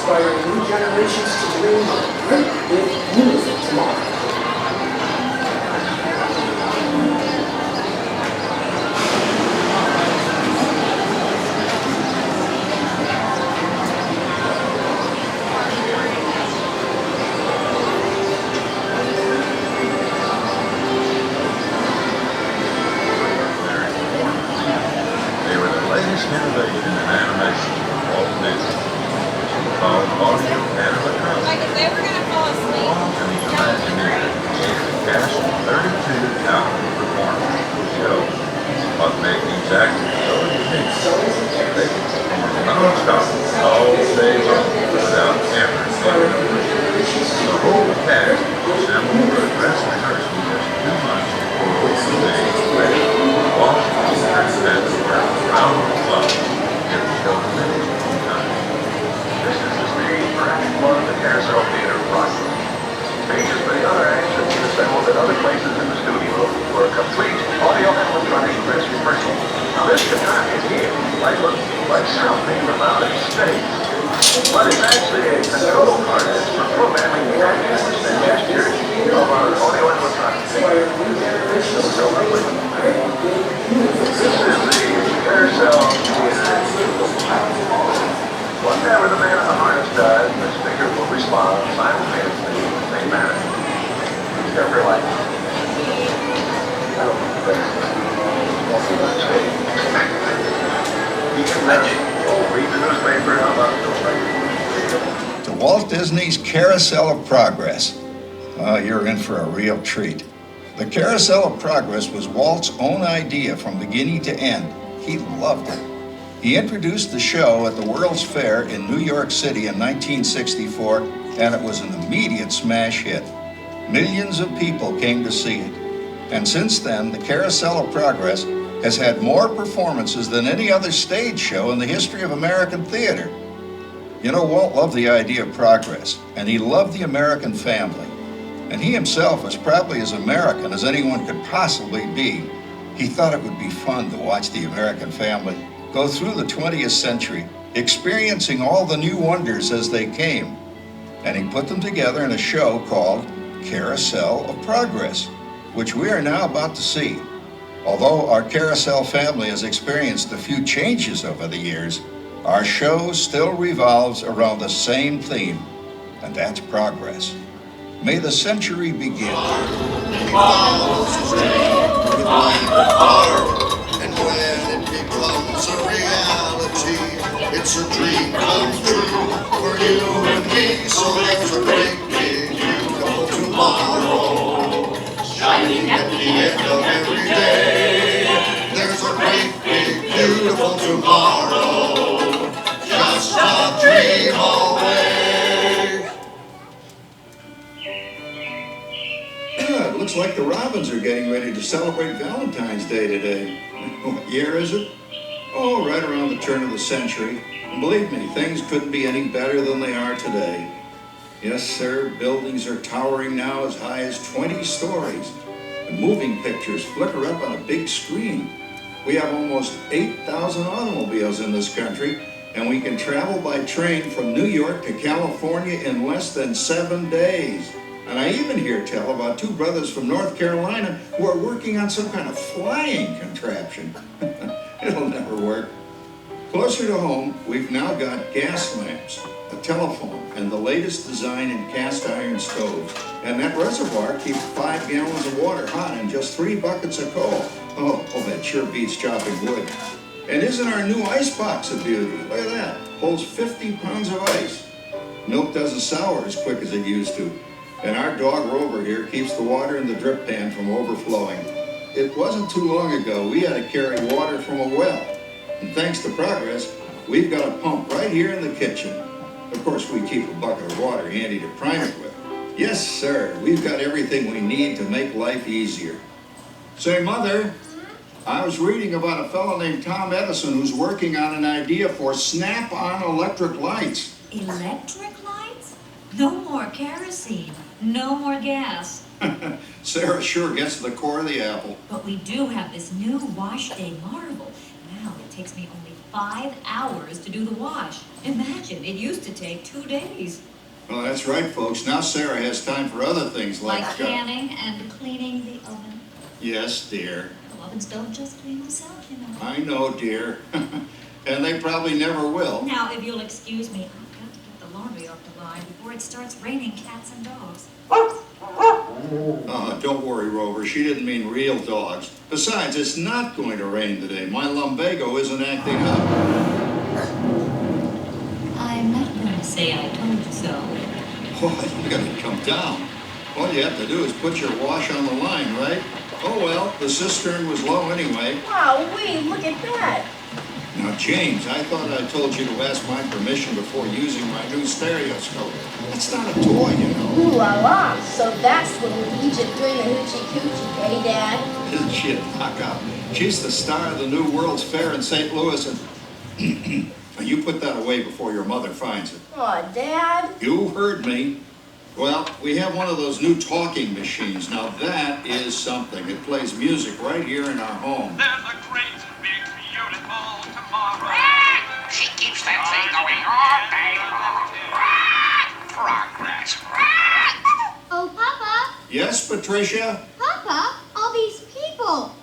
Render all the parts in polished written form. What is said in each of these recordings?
inspiring new generations to dream of a great big beautiful tomorrow. Innovation in animation from Walt Disney, called audio animatronics. Like if they were going to fall asleep. Walt and his Imagineers created a cast of 32-hour performance for the show, what made these actors so unique. They performed non-stop all day long without ever taking a break. The whole cast assembled for a dress rehearsal just 2 months before the day played. Walt had to work around the clock to get the show finished on time. This is the stage for Act 1 of the Carousel Theater Broadway. Pages for the other acts have been assembled at other places in the studio for a complete audio animatronic dress rehearsal. Now this guitar is here might look like something from out of space, but it's actually a control harness for programming the actions and gestures of our audio animatronics. So lovely. This is the Carousel Theater. Whatever the man in the harness does, the speaker will respond simultaneously in the same manner. Never like read the newspaper. How about To Walt Disney's Carousel of Progress. You're in for a real treat. The Carousel of Progress was Walt's own idea from beginning to end. He loved it. He introduced the show at the World's Fair in New York City in 1964, and it was an immediate smash hit. Millions of people came to see it. And since then, the Carousel of Progress has had more performances than any other stage show in the history of American theater. You know, Walt loved the idea of progress, and he loved the American family. And he himself was probably as American as anyone could possibly be. He thought it would be fun to watch the American family go through the 20th century, experiencing all the new wonders as they came. And he put them together in a show called Carousel of Progress, which we are now about to see. Although our Carousel family has experienced a few changes over the years, our show still revolves around the same theme, and that's progress. May the century begin. And when it becomes a reality, it's a dream come true for you and me. So there's a great big beautiful tomorrow shining at the end of every day. There's a great big beautiful tomorrow, just a dream away. Yeah, it looks like the Robins are getting ready to celebrate Valentine's Day today. What year is it? Oh, right around the turn of the century. And believe me, things couldn't be any better than they are today. Yes, sir, buildings are towering now as high as 20 stories. And moving pictures flicker up on a big screen. We have almost 8,000 automobiles in this country, and we can travel by train from New York to California in less than 7 days. And I even hear tell about 2 brothers from North Carolina who are working on some kind of flying contraption. It'll never work. Closer to home, we've now got gas lamps, a telephone, and the latest design in cast iron stoves. And that reservoir keeps 5 gallons of water hot in just 3 buckets of coal. Oh, that sure beats chopping wood. And isn't our new ice box a beauty? Look at that. Holds 50 pounds of ice. Milk doesn't sour as quick as it used to. And our dog Rover here keeps the water in the drip pan from overflowing. It wasn't too long ago we had to carry water from a well. And thanks to progress, we've got a pump right here in the kitchen. Of course, we keep a bucket of water handy to prime it with. Yes, sir, we've got everything we need to make life easier. Say, Mother, I was reading about a fellow named Tom Edison who's working on an idea for snap-on electric lights. Electric lights? No more kerosene. No more gas. Sarah sure gets to the core of the apple. But we do have this new wash day marvel. Now it takes me only 5 hours to do the wash. Imagine, it used to take 2 days. Well, that's right, folks. Now Sarah has time for other things Like like canning and cleaning the oven. Yes, dear. The ovens don't just clean themselves, you know. I know, dear. And they probably never will. Now, if you'll excuse me, I've got to get the laundry off the line before it starts raining cats and dogs. Don't worry, Rover. She didn't mean real dogs. Besides, it's not going to rain today. My lumbago isn't acting up. I'm not going to say I told you so. Oh, you gotta come down. All you have to do is put your wash on the line, right? Oh well, the cistern was low anyway. Wow, wait, look at that. Now, James, I thought I told you to ask my permission before using my new stereoscope. That's not a toy, you know. Ooh la la. So that's little Egypt doing the hoochie coochie, eh, Dad? Isn't she a knockout? She's the star of the new World's Fair in St. Louis, and you put that away before your mother finds it. Aw, Dad. You heard me. Well, we have one of those new talking machines. Now that is something. It plays music right here in our home. There's a great, big, beautiful tomorrow. She keeps that thing going all day long. Progress. Oh, Papa! Yes, Patricia? Papa, all these people.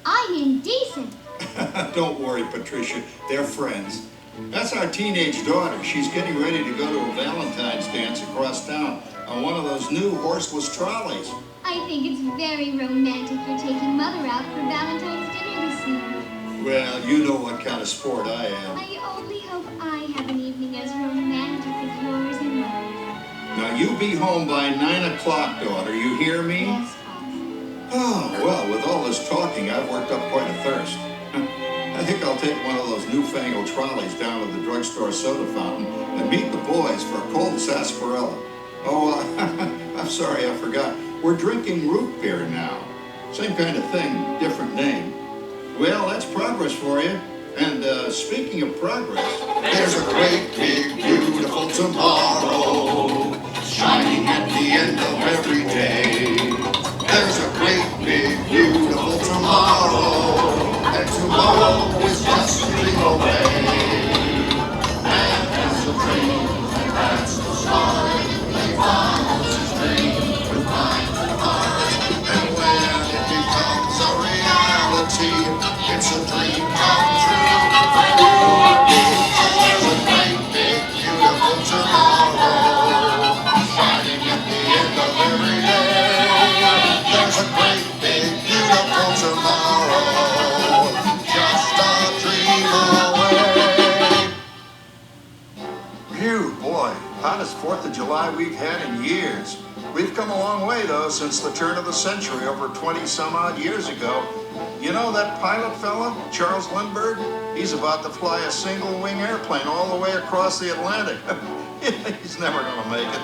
I'm indecent. Don't worry, Patricia. They're friends. That's our teenage daughter. She's getting ready to go to a Valentine's dance across town on one of those new horseless trolleys. I think it's very romantic you're taking Mother out for Valentine's dinner this year. Well, you know what kind of sport I am. I only hope I have an evening as romantic as yours and Mother's. Now, you be home by 9 o'clock, daughter. You hear me? Yes, Papa. Oh, well, with all this talking, I've worked up quite a thirst. I think I'll take one of those newfangled trolleys down to the drugstore soda fountain and meet the boys for a cold sarsaparilla. Oh, I'm sorry, I forgot. We're drinking root beer now. Same kind of thing, different name. Well, that's progress for you. And speaking of progress... There's a great, big, beautiful tomorrow shining at the end of every day. There's a great, big, beautiful tomorrow, and tomorrow is just a dream away. And that's the dream, and that's the start. He follows his dream with mind and heart. And when it becomes a reality, it's a dream come true for you and me. There's a great, big, beautiful tomorrow shining at the end of every day. There's a great, big, beautiful tomorrow, just a dream away. Phew, boy, hottest 4th of July we've had in years. We've come a long way, though, since the turn of the century, over 20-some-odd years ago. You know that pilot fella, Charles Lindbergh? He's about to fly a single-wing airplane all the way across the Atlantic. He's never going to make it.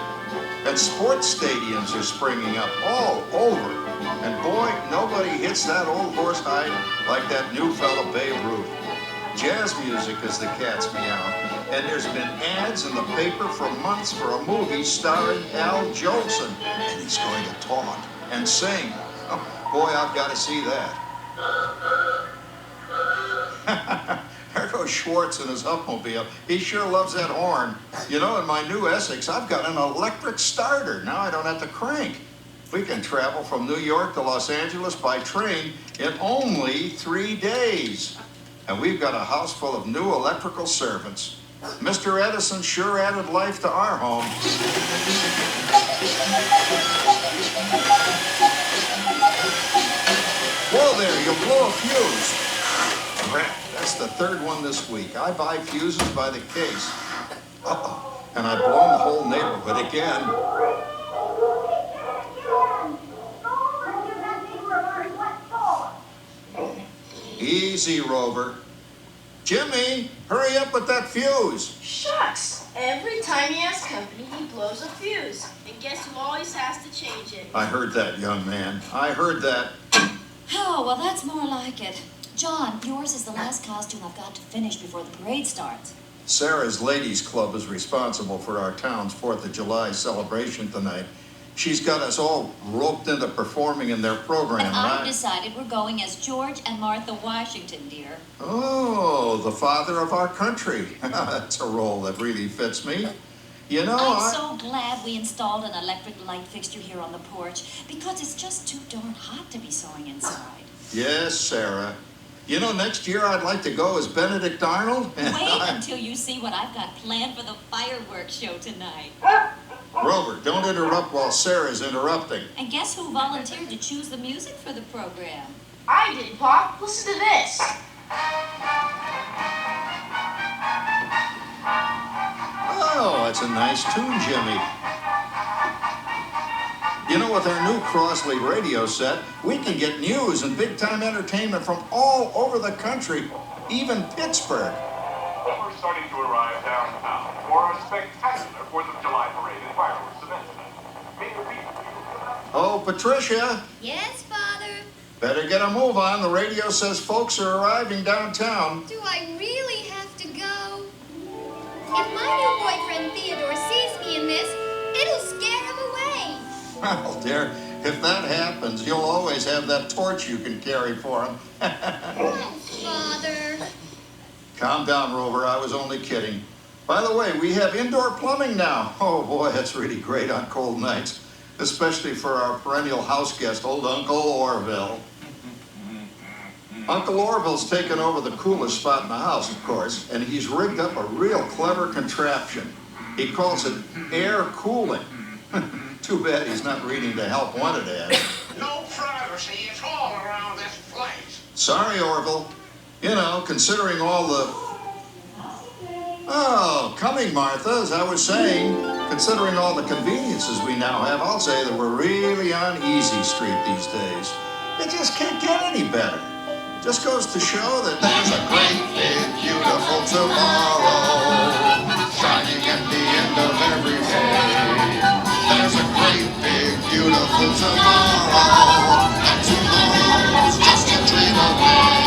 And sports stadiums are springing up all over. And boy, nobody hits that old horse hide like that new fella Babe Ruth. Jazz music is the cat's meow. And there's been ads in the paper for months for a movie starring Al Jolson. And he's going to talk and sing. Oh, boy, I've got to see that. There goes Schwartz in his Huffmobile. He sure loves that horn. You know, in my new Essex, I've got an electric starter. Now I don't have to crank. We can travel from New York to Los Angeles by train in only 3 days. And we've got a house full of new electrical servants. Mr. Edison sure added life to our home. Whoa there, you'll blow a fuse. Crap, that's the 3rd one this week. I buy fuses by the case. Uh-oh, and I've blown the whole neighborhood again. Easy, Rover. Jimmy, hurry up with that fuse. Shucks. Every time he has company, he blows a fuse. And guess who always has to change it? I heard that, young man. I heard that. Oh, well, that's more like it. John, yours is the last costume I've got to finish before the parade starts. Sarah's Ladies Club is responsible for our town's 4th of July celebration tonight. She's got us all roped into performing in their program, And right? I've decided we're going as George and Martha Washington, dear. Oh, the father of our country. That's a role that really fits me. You know, I'm so glad we installed an electric light fixture here on the porch because it's just too darn hot to be sewing inside. Yes, Sarah. You know, next year I'd like to go as Benedict Arnold. Wait until you see what I've got planned for the fireworks show tonight. Rover, don't interrupt while Sarah's interrupting. And guess who volunteered to choose the music for the program? I did, Pop. Listen to this. Oh, that's a nice tune, Jimmy. You know, with our new Crossley radio set, we can get news and big-time entertainment from all over the country, even Pittsburgh. We're starting to arrive downtown for a spectacular 4th of July parade and fireworks event tonight. Mayor Pete. Oh, Patricia, Yes, Father? better get a move on. The radio says folks are arriving downtown. Do I really have to go? If my new boyfriend Theodore sees me in this, it'll scare him away. Well, dear, if that happens, you'll always have that torch you can carry for him. Oh, Father. Calm down, Rover. I was only kidding. By the way, we have indoor plumbing now. Oh, boy, that's really great on cold nights, especially for our perennial house guest, old Uncle Orville. Uncle Orville's taken over the coolest spot in the house, of course, and he's rigged up a real clever contraption. He calls it air cooling. Too bad he's not reading the help wanted ad. No privacy at all around this place. Sorry, Orville. You know, considering all the... Oh, coming, Martha, as I was saying, considering all the conveniences we now have, I'll say that we're really on easy street these days. It just can't get any better. Just goes to show that There's a great big beautiful tomorrow shining at the end of every day. There's a great big beautiful tomorrow, and tomorrow's just a dream away.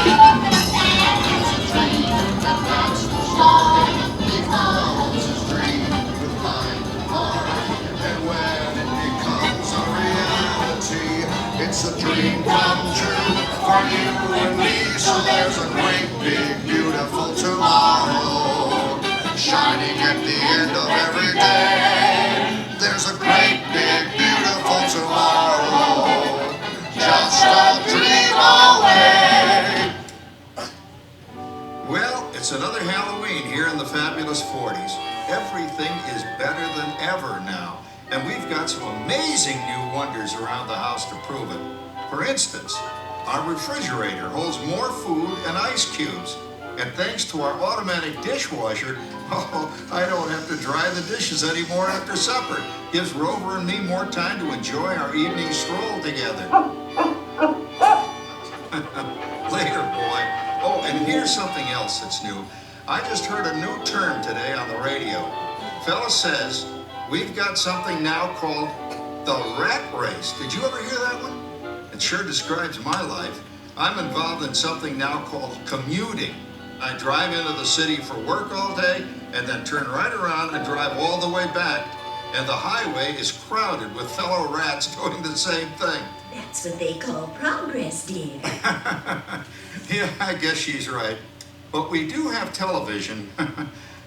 There's a dream, and that's the story. He follows his dream with mind and heart, and when it becomes a reality, it's a dream come true for you and me. So there's a great big beautiful tomorrow shining at the end of every day. There's a great big beautiful tomorrow, just a dream away. Well, it's another Halloween here in the fabulous 40s. Everything is better than ever now, and we've got some amazing new wonders around the house to prove it. For instance, our refrigerator holds more food and ice cubes, and thanks to our automatic dishwasher, I don't have to dry the dishes anymore after supper. Gives Rover and me more time to enjoy our evening stroll together. Later, boy. Oh, and here's something else that's new. I just heard a new term today on the radio. Fella says, we've got something now called the rat race. Did you ever hear that one? It sure describes my life. I'm involved in something now called commuting. I drive into the city for work all day and then turn right around and drive all the way back. And the highway is crowded with fellow rats doing the same thing. That's what they call progress, dear. Yeah, I guess she's right. But we do have television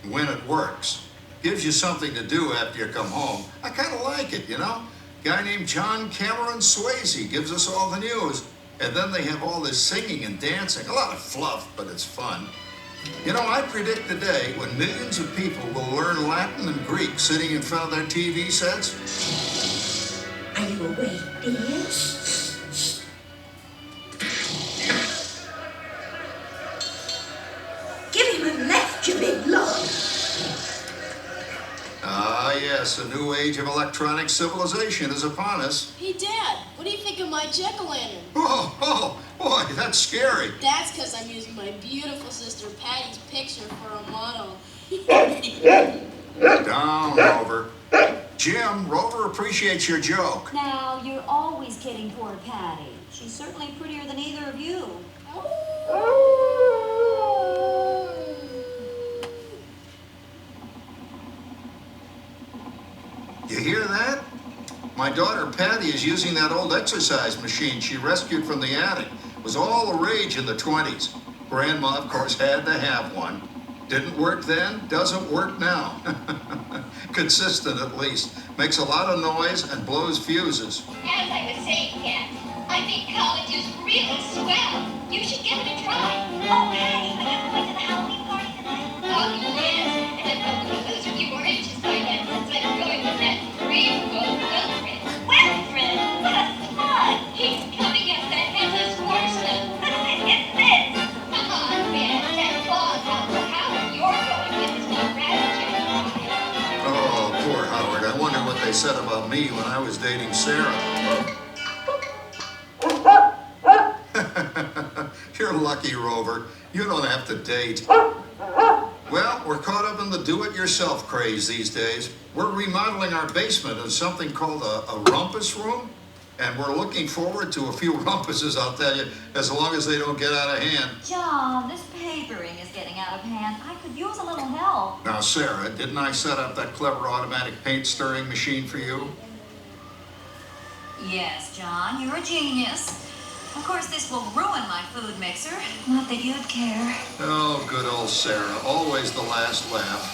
when it works. Gives you something to do after you come home. I kind of like it, you know? Guy named John Cameron Swayze gives us all the news. And then they have all this singing and dancing. A lot of fluff, but it's fun. You know, I predict the day when millions of people will learn Latin and Greek sitting in front of their TV sets. Are you awake, dear? Give him a left, you big lord. Ah, yes, a new age of electronic civilization is upon us. Hey, Dad, what do you think of my jack-o'-lantern? Oh, boy, that's scary. That's because I'm using my beautiful sister Patty's picture for a model. Down, Rover. Jim, Rover appreciates your joke. Now, you're always kidding poor Patty. She's certainly prettier than either of you. You hear that? My daughter Patty is using that old exercise machine she rescued from the attic. It was all the rage in the 20s. Grandma, of course, had to have one. Didn't work then, doesn't work now. Consistent at least. Makes a lot of noise and blows fuses. As I was saying, Kat, I think college is really swell. You should give it a try. Oh, Patty, are you going to the Halloween party tonight? Oh, yes. And I'm going to lose a few more inches by then since I'm going with that rainbow Wilfred. Wilfred, what a stud! He's coming up that headless horseman. It's this! Come on, man. That claw's out for Howard. You're going with this one rabbit. Oh, poor Howard. I wonder what they said about me when I was dating Sarah. You're lucky, Rover. You don't have to date. Well, we're caught up in the do-it-yourself craze these days. We're remodeling our basement as something called a rumpus room, and we're looking forward to a few rumpuses, I'll tell you, as long as they don't get out of hand. John, this papering is getting out of hand. I could use a little help. Now, Sarah, didn't I set up that clever automatic paint stirring machine for you? Yes, John, you're a genius. Of course, this will ruin my food mixer. Not that you'd care. Oh, good old Sarah. Always the last laugh.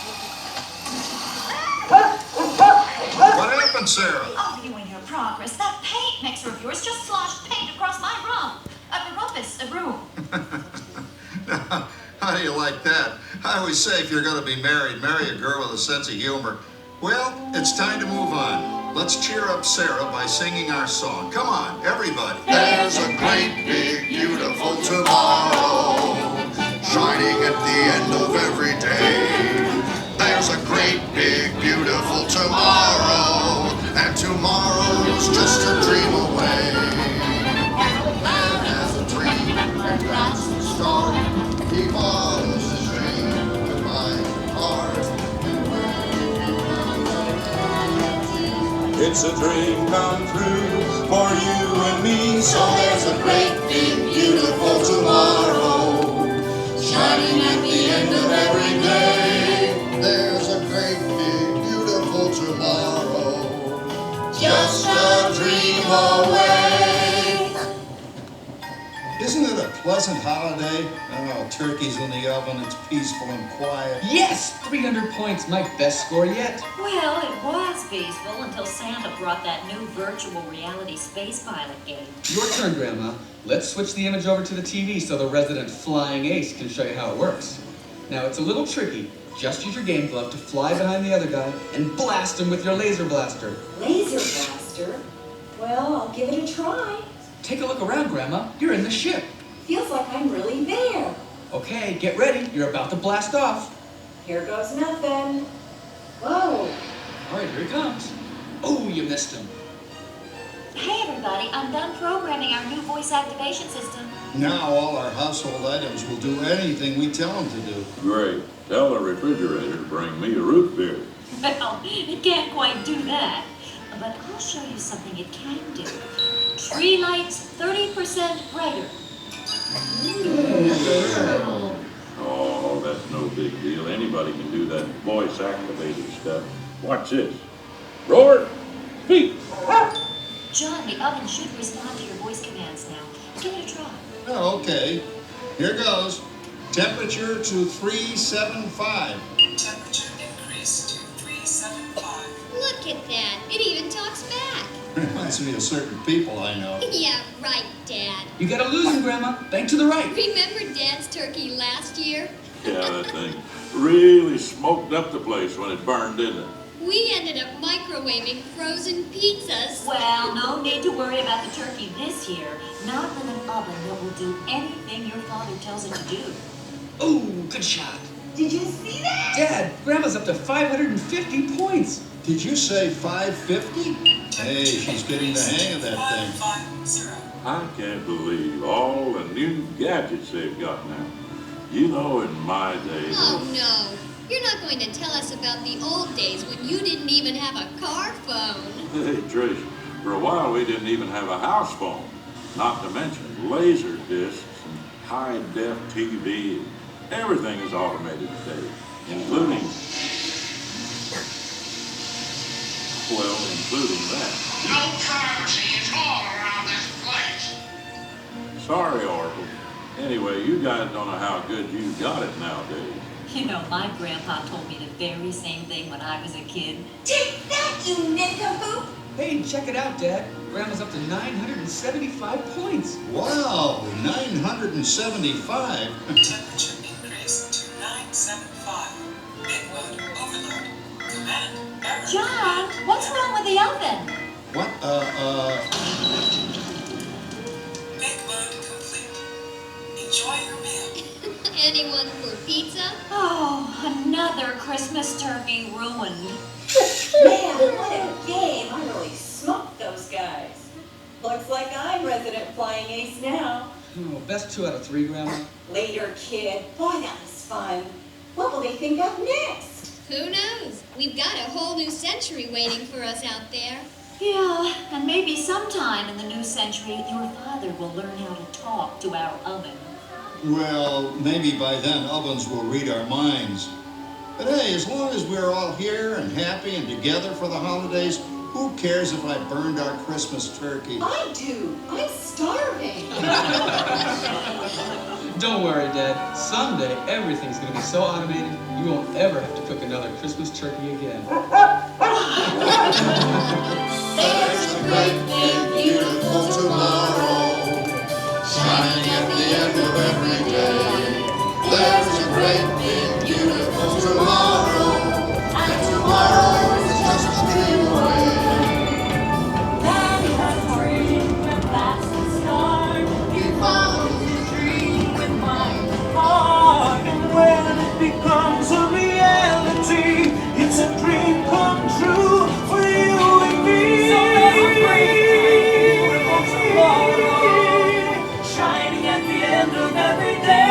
What happened, Sarah? Oh, you and your progress. That paint mixer of yours just sloshed paint across my room. Now, how do you like that? I always say if you're going to be married, marry a girl with a sense of humor. Well, it's time to move on. Let's cheer up Sarah by singing our song. Come on, everybody. There's a great big beautiful tomorrow shining at the end of every day. There's a great big beautiful tomorrow, and tomorrow's just a dream away. Man has a dream, and that's the story. He follows his dream with my heart. It's a dream come true for you and me. So there's a great big beautiful tomorrow shining at the end of every day. There's a great big beautiful tomorrow, just a dream away. Isn't it a pleasant holiday? Oh, turkey's in the oven, it's peaceful and quiet. Yes! 300 points, my best score yet. Well, it was peaceful until Santa brought that new virtual reality space pilot game. Your turn, Grandma. Let's switch the image over to the TV so the resident flying ace can show you how it works. Now, it's a little tricky. Just use your game glove to fly behind the other guy and blast him with your laser blaster. Laser blaster? Well, I'll give it a try. Take a look around, Grandma. You're in the ship. Feels like I'm really there. Okay, get ready. You're about to blast off. Here goes nothing. Whoa. All right, here he comes. Oh, you missed him. Hey, everybody, I'm done programming our new voice activation system. Now all our household items will do anything we tell them to do. Great. Tell the refrigerator to bring me a root beer. Well, it can't quite do that. But I'll show you something it can do. Tree lights 30% brighter. Oh, that's no big deal. Anybody can do that voice activated stuff. Watch this. Roar, speak. John, the oven should respond to your voice commands now. Give it a try. Oh, okay. Here goes. Temperature to 375. Temperature increase to 375. Look at that. It even talks back. Reminds me of certain people I know. Yeah, right, Dad. You gotta lose him, Grandma. Bank to the right. Remember Dad's turkey last year? Yeah, that thing really smoked up the place when it burned, didn't it? We ended up microwaving frozen pizzas. Well, no need to worry about the turkey this year. Not with an oven that will do anything your father tells it to do. Oh, good shot. Did you see that? Dad, Grandma's up to 550 points. Did you say 550? Hey, she's getting the hang of that thing. 550. I can't believe all the new gadgets they've got now. You know, in my day... Oh, no. You're not going to tell us about the old days when you didn't even have a car phone. Hey, Trish, for a while we didn't even have a house phone. Not to mention laser discs and high-def TV. Everything is automated today, including... Well, including that. No privacy at all around this place. Sorry, Oracle. Anyway, you guys don't know how good you got it nowadays. You know, my grandpa told me the very same thing when I was a kid. Take that, you nincompoop! Hey, check it out, Dad. Grandma's up to 975 points. Wow, 975. Temperature increase to 975. Big load overload. Command error. John, what's wrong with the oven? What, Big load complete. Enjoy your meal. Anyone for pizza? Oh, another Christmas turkey ruined. Man, what a game! I really smoked those guys. Looks like I'm resident flying ace now. Oh, best 2 out of 3, Grandma. Later, kid. Boy, that was fun. What will they think of next? Who knows? We've got a whole new century waiting for us out there. Yeah, and maybe sometime in the new century, your father will learn how to talk to our oven. well, maybe by then ovens will read our minds. But hey, as long as we're all here and happy and together for the holidays, who cares if I burned our Christmas turkey? I do. I'm starving. Don't worry, Dad. Someday, everything's going to be so automated, you won't ever have to cook another Christmas turkey again. There's a great big beautiful tomorrow, shining at the end of every day. There's a great big beautiful tomorrow, and tomorrow is just a dream away. Daddy has a dream, and that's the start. He follows his dream With my heart, and when it becomes a reality, it's a dream come true for you and me. So there's a great big beautiful tomorrow, shining at the end of every day.